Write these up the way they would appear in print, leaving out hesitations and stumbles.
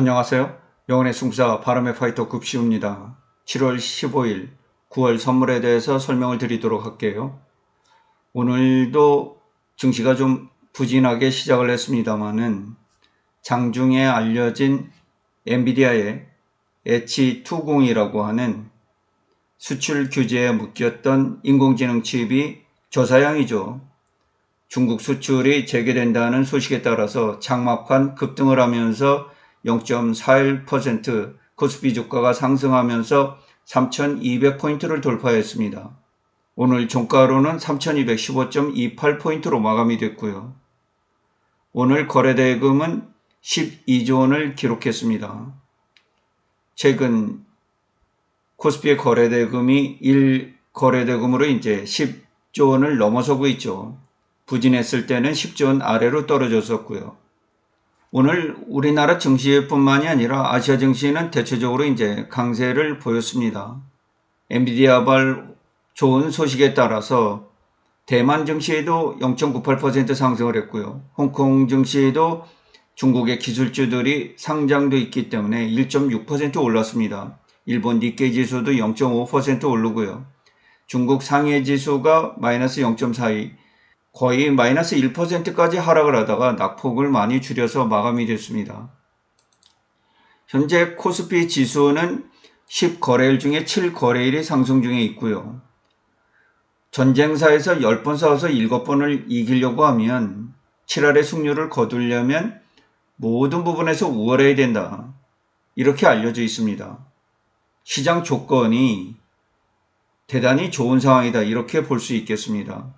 안녕하세요. 영혼의 승부사 바람의 파이터 급시우입니다. 7월 15일 9월 선물에 대해서 설명을 드리도록 할게요. 오늘도 증시가 좀 부진하게 시작을 했습니다만은 장중에 알려진 엔비디아의 H20이라고 하는 수출 규제에 묶였던 인공지능 칩이 저사양이죠. 중국 수출이 재개된다는 소식에 따라서 장막판 급등을 하면서 0.41% 코스피 주가가 상승하면서 3200포인트를 돌파했습니다. 오늘 종가로는 3215.28포인트로 마감이 됐고요. 오늘 거래대금은 12조 원을 기록했습니다. 최근 코스피의 거래대금이 1거래대금으로 이제 10조 원을 넘어서고 있죠. 부진했을 때는 10조 원 아래로 떨어졌었고요. 오늘 우리나라 증시뿐만이 아니라 아시아 증시는 대체적으로 이제 강세를 보였습니다. 엔비디아발 좋은 소식에 따라서 대만 증시에도 0.98% 상승을 했고요. 홍콩 증시에도 중국의 기술주들이 상장도 있기 때문에 1.6% 올랐습니다. 일본 니케이 지수도 0.5% 오르고요. 중국 상해 지수가 마이너스 0.42, 거의 마이너스 1%까지 하락을 하다가 낙폭을 많이 줄여서 마감이 됐습니다. 현재 코스피 지수는 10거래일 중에 7거래일이 상승 중에 있고요. 전쟁사에서 10번 싸워서 7번을 이기려고 하면 7할의 승률을 거두려면 모든 부분에서 우월해야 된다. 이렇게 알려져 있습니다. 시장 조건이 대단히 좋은 상황이다. 이렇게 볼 수 있겠습니다.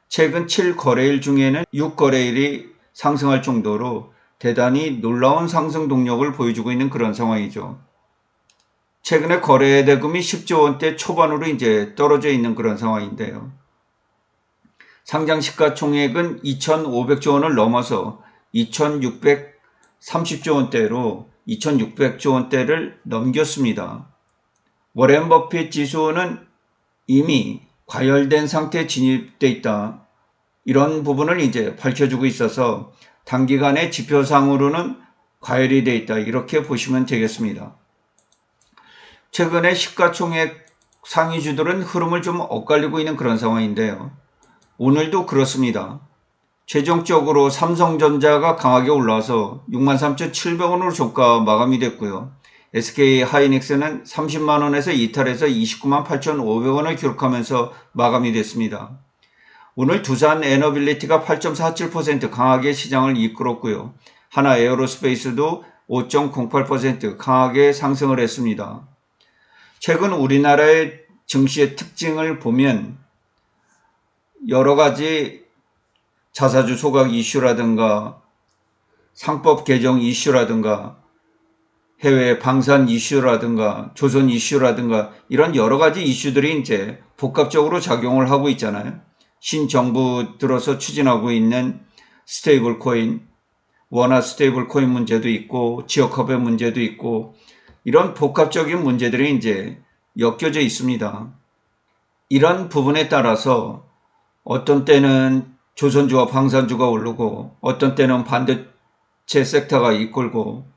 최근 7거래일 중에는 6거래일이 상승할 정도로 대단히 놀라운 상승 동력을 보여주고 있는 그런 상황이죠. 최근에 거래대금이 10조 원대 초반으로 이제 떨어져 있는 그런 상황인데요. 상장 시가총액은 2,500조 원을 넘어서 2,630조 원대로 2,600조 원대를 넘겼습니다. 워렌 버핏 지수는 이미 과열된 상태에 진입돼 있다. 이런 부분을 이제 밝혀주고 있어서 단기간에 지표상으로는 과열이 돼 있다. 이렇게 보시면 되겠습니다. 최근에 시가총액 상위주들은 흐름을 좀 엇갈리고 있는 그런 상황인데요. 오늘도 그렇습니다. 최종적으로 삼성전자가 강하게 올라와서 63,700원으로 종가 마감이 됐고요. SK 하이닉스는 30만원에서 이탈해서 298,500원을 기록하면서 마감이 됐습니다. 오늘 두산 에너빌리티가 8.47% 강하게 시장을 이끌었고요. 하나 에어로스페이스도 5.08% 강하게 상승을 했습니다. 최근 우리나라의 증시의 특징을 보면 여러 가지 자사주 소각 이슈라든가 상법 개정 이슈라든가 해외 방산 이슈라든가 조선 이슈라든가 이런 여러 가지 이슈들이 이제 복합적으로 작용을 하고 있잖아요. 신정부 들어서 추진하고 있는 스테이블 코인, 원화 스테이블 코인 문제도 있고 지역화폐 문제도 있고 이런 복합적인 문제들이 이제 엮여져 있습니다. 이런 부분에 따라서 어떤 때는 조선주와 방산주가 오르고 어떤 때는 반도체 섹터가 이끌고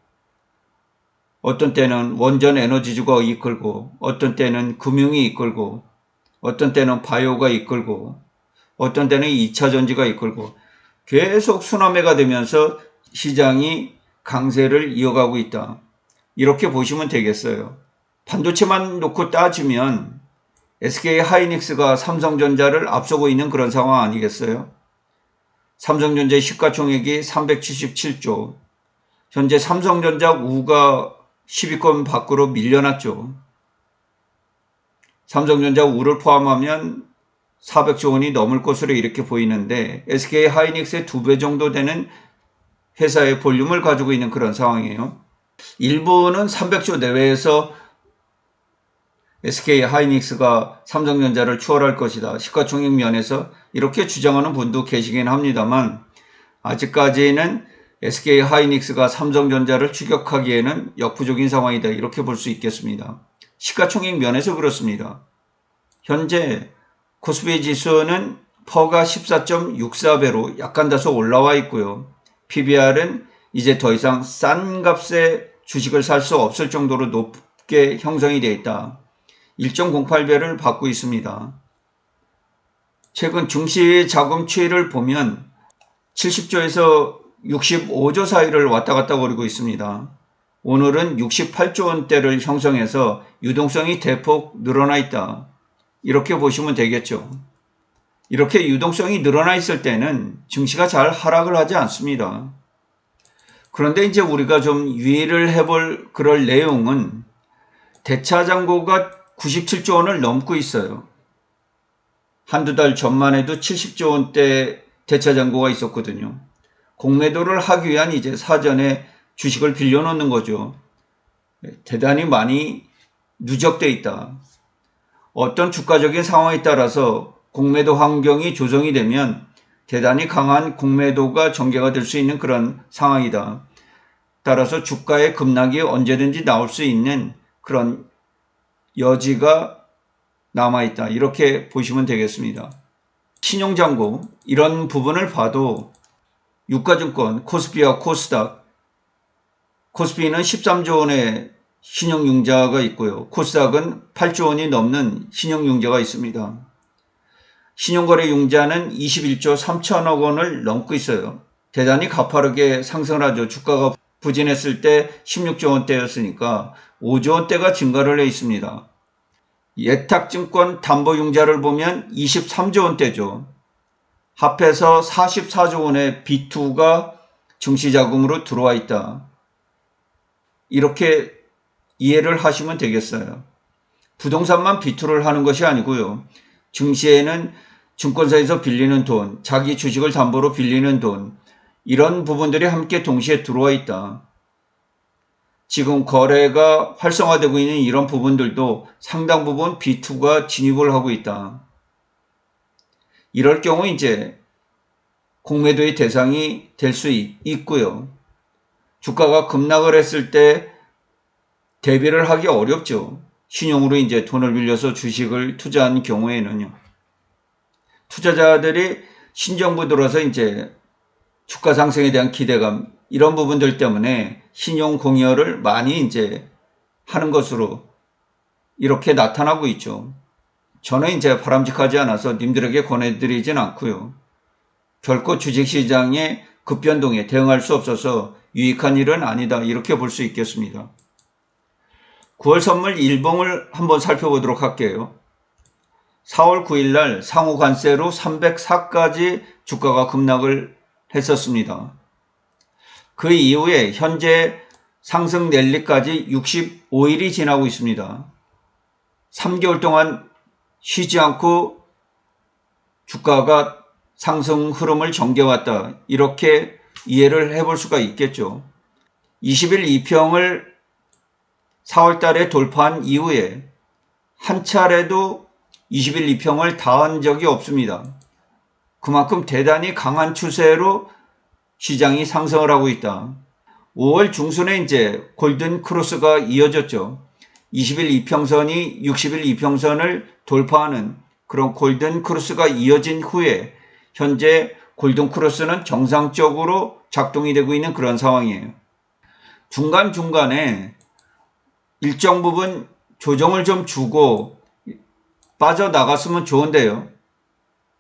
어떤 때는 원전 에너지주가 이끌고 어떤 때는 금융이 이끌고 어떤 때는 바이오가 이끌고 어떤 때는 2차 전지가 이끌고 계속 순환매가 되면서 시장이 강세를 이어가고 있다. 이렇게 보시면 되겠어요. 반도체만 놓고 따지면 SK 하이닉스가 삼성전자를 앞서고 있는 그런 상황 아니겠어요? 삼성전자의 시가총액이 377조. 현재 삼성전자 우가 10위권 밖으로 밀려났죠. 삼성전자 우를 포함하면 400조 원이 넘을 것으로 이렇게 보이는데 SK 하이닉스의 2배 정도 되는 회사의 볼륨을 가지고 있는 그런 상황이에요. 일부는 300조 내외에서 SK 하이닉스가 삼성전자를 추월할 것이다. 시가총액 면에서 이렇게 주장하는 분도 계시긴 합니다만 아직까지는 SK 하이닉스가 삼성전자를 추격하기에는 역부족인 상황이다. 이렇게 볼 수 있겠습니다. 시가총액 면에서 그렇습니다. 현재 코스피 지수는 퍼가 14.64배로 약간 다소 올라와 있고요. PBR은 이제 더 이상 싼 값에 주식을 살 수 없을 정도로 높게 형성이 되어 있다. 1.08배를 받고 있습니다. 최근 증시 자금 추이를 보면 70조에서 65조 사이를 왔다 갔다 거리고 있습니다. 오늘은 68조 원대를 형성해서 유동성이 대폭 늘어나 있다. 이렇게 보시면 되겠죠. 이렇게 유동성이 늘어나 있을 때는 증시가 잘 하락을 하지 않습니다. 그런데 이제 우리가 좀 유의를 해볼 그럴 내용은 대차 잔고가 97조 원을 넘고 있어요. 한두 달 전만 해도 70조 원대 대차 잔고가 있었거든요. 공매도를 하기 위한 이제 사전에 주식을 빌려놓는 거죠. 대단히 많이 누적돼 있다. 어떤 주가적인 상황에 따라서 공매도 환경이 조성이 되면 대단히 강한 공매도가 전개가 될 수 있는 그런 상황이다. 따라서 주가의 급락이 언제든지 나올 수 있는 그런 여지가 남아있다. 이렇게 보시면 되겠습니다. 신용잔고 이런 부분을 봐도 유가증권 코스피와 코스닥, 코스피는 13조 원의 신용융자가 있고요. 코스닥은 8조 원이 넘는 신용융자가 있습니다. 신용거래융자는 21조 3천억 원을 넘고 있어요. 대단히 가파르게 상승을 하죠. 주가가 부진했을 때 16조 원대였으니까 5조 원대가 증가를 해 있습니다. 예탁증권 담보융자를 보면 23조 원대죠. 합해서 44조 원의 B2가 증시자금으로 들어와 있다. 이렇게 이해를 하시면 되겠어요. 부동산만 B2를 하는 것이 아니고요. 증시에는 증권사에서 빌리는 돈, 자기 주식을 담보로 빌리는 돈, 이런 부분들이 함께 동시에 들어와 있다. 지금 거래가 활성화되고 있는 이런 부분들도 상당 부분 B2가 진입을 하고 있다. 이럴 경우 이제 공매도의 대상이 될 수 있고요. 주가가 급락을 했을 때 대비를 하기 어렵죠. 신용으로 이제 돈을 빌려서 주식을 투자한 경우에는요. 투자자들이 신정부 들어서 이제 주가 상승에 대한 기대감, 이런 부분들 때문에 신용 공여를 많이 이제 하는 것으로 이렇게 나타나고 있죠. 저는 이제 바람직하지 않아서 님들에게 권해드리진 않고요. 결코 주식시장의 급변동에 대응할 수 없어서 유익한 일은 아니다. 이렇게 볼 수 있겠습니다. 9월 선물 일봉을 한번 살펴보도록 할게요. 4월 9일 날 상호 관세로 304까지 주가가 급락을 했었습니다. 그 이후에 현재 상승 랠리까지 65일이 지나고 있습니다. 3개월 동안 쉬지 않고 주가가 상승 흐름을 전개해왔다. 이렇게 이해를 해볼 수가 있겠죠. 20일 이평을 4월 달에 돌파한 이후에 한 차례도 20일 이평을 닿은 적이 없습니다. 그만큼 대단히 강한 추세로 시장이 상승을 하고 있다. 5월 중순에 이제 골든 크로스가 이어졌죠. 20일 이평선이 60일 이평선을 돌파하는 그런 골든 크로스가 이어진 후에 현재 골든 크로스는 정상적으로 작동이 되고 있는 그런 상황이에요. 중간중간에 일정 부분 조정을 좀 주고 빠져나갔으면 좋은데요.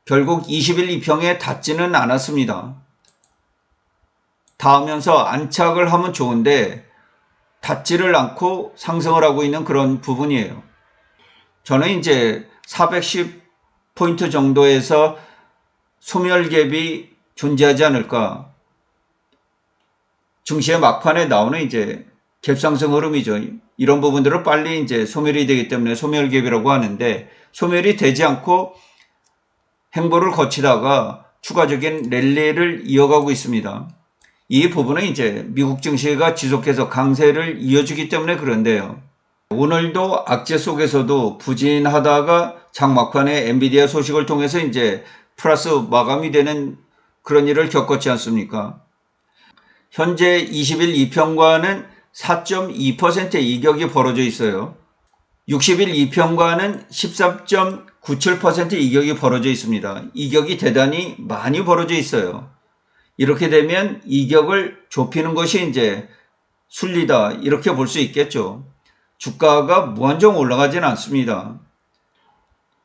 결국 20일 이평에 닿지는 않았습니다. 닿으면서 안착을 하면 좋은데 닿지를 않고 상승을 하고 있는 그런 부분이에요. 저는 이제 410포인트 정도에서 소멸갭이 존재하지 않을까. 증시의 막판에 나오는 이제 갭상승 흐름이죠. 이런 부분들은 빨리 이제 소멸이 되기 때문에 소멸갭이라고 하는데, 소멸이 되지 않고 행보를 거치다가 추가적인 랠리를 이어가고 있습니다. 이 부분은 이제 미국 증시가 지속해서 강세를 이어주기 때문에 그런데요. 오늘도 악재 속에서도 부진하다가 장막판에 엔비디아 소식을 통해서 이제 플러스 마감이 되는 그런 일을 겪었지 않습니까? 현재 20일 이평과는 4.2%의 이격이 벌어져 있어요. 60일 이평과는 13.97% 이격이 벌어져 있습니다. 이격이 대단히 많이 벌어져 있어요. 이렇게 되면 이격을 좁히는 것이 이제 순리다 이렇게 볼 수 있겠죠. 주가가 무한정 올라가진 않습니다.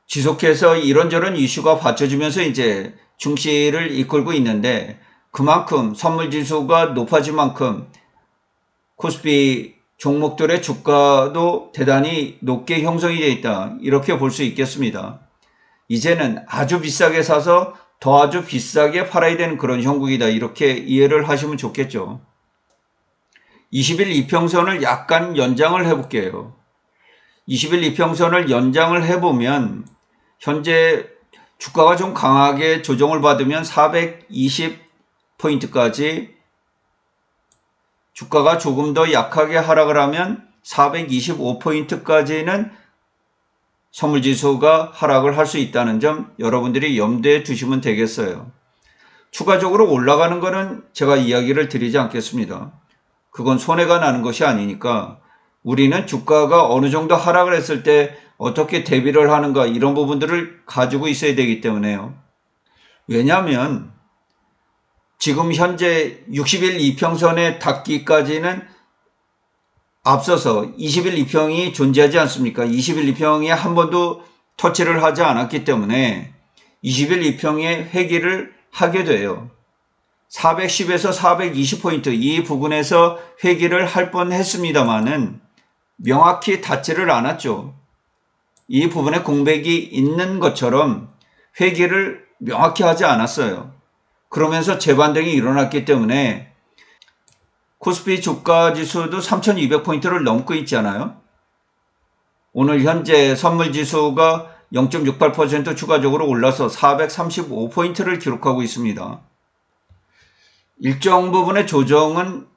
지속해서 이런저런 이슈가 받쳐주면서 이제 증시를 이끌고 있는데 그만큼 선물지수가 높아진 만큼 코스피 종목들의 주가도 대단히 높게 형성이 되어 있다 이렇게 볼 수 있겠습니다. 이제는 아주 비싸게 사서 더 아주 비싸게 팔아야 되는 그런 형국이다 이렇게 이해를 하시면 좋겠죠. 20일 이평선을 약간 연장을 해볼게요. 20일 이평선을 연장을 해보면 현재 주가가 좀 강하게 조정을 받으면 420포인트까지, 주가가 조금 더 약하게 하락을 하면 425포인트까지는 선물지수가 하락을 할 수 있다는 점 여러분들이 염두에 두시면 되겠어요. 추가적으로 올라가는 거는 제가 이야기를 드리지 않겠습니다. 그건 손해가 나는 것이 아니니까 우리는 주가가 어느 정도 하락을 했을 때 어떻게 대비를 하는가 이런 부분들을 가지고 있어야 되기 때문에요. 왜냐하면 지금 현재 60일 이평선에 닿기까지는 앞서서 20일 이평이 존재하지 않습니까? 20일 이평이 한 번도 터치를 하지 않았기 때문에 20일 이평의 회귀를 하게 돼요. 410에서 420포인트 이 부분에서 회귀를 할 뻔했습니다만은 명확히 닿지를 않았죠. 이 부분에 공백이 있는 것처럼 회귀를 명확히 하지 않았어요. 그러면서 재반등이 일어났기 때문에 코스피 주가 지수도 3200포인트를 넘고 있잖아요. 오늘 현재 선물 지수가 0.68% 추가적으로 올라서 435포인트를 기록하고 있습니다. 일정 부분의 조정은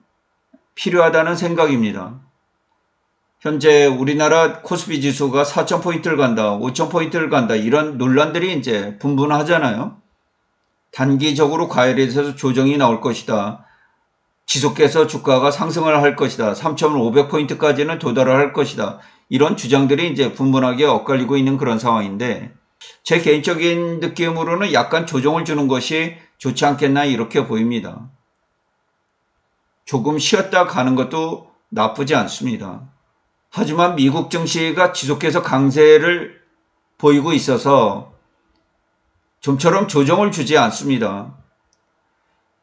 필요하다는 생각입니다. 현재 우리나라 코스피 지수가 4000포인트를 간다, 5000포인트를 간다 이런 논란들이 이제 분분하잖아요. 단기적으로 과열해서 조정이 나올 것이다. 지속해서 주가가 상승을 할 것이다. 3500포인트까지는 도달을 할 것이다. 이런 주장들이 이제 분분하게 엇갈리고 있는 그런 상황인데 제 개인적인 느낌으로는 약간 조정을 주는 것이 좋지 않겠나 이렇게 보입니다. 조금 쉬었다 가는 것도 나쁘지 않습니다. 하지만 미국 증시가 지속해서 강세를 보이고 있어서 좀처럼 조정을 주지 않습니다.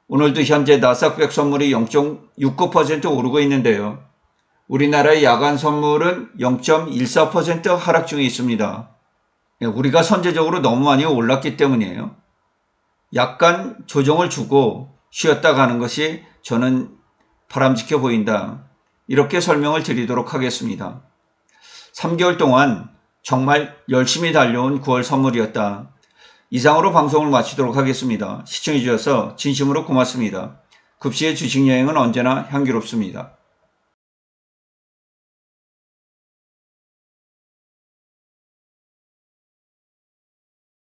오늘도 현재 나스닥100 선물이 0.69% 오르고 있는데요. 우리나라의 야간 선물은 0.14% 하락 중에 있습니다. 우리가 선제적으로 너무 많이 올랐기 때문이에요. 약간 조정을 주고 쉬었다 가는 것이 저는 바람직해 보인다. 이렇게 설명을 드리도록 하겠습니다. 3개월 동안 정말 열심히 달려온 9월 선물이었다. 이상으로 방송을 마치도록 하겠습니다. 시청해 주셔서 진심으로 고맙습니다. 급시의 주식여행은 언제나 향기롭습니다.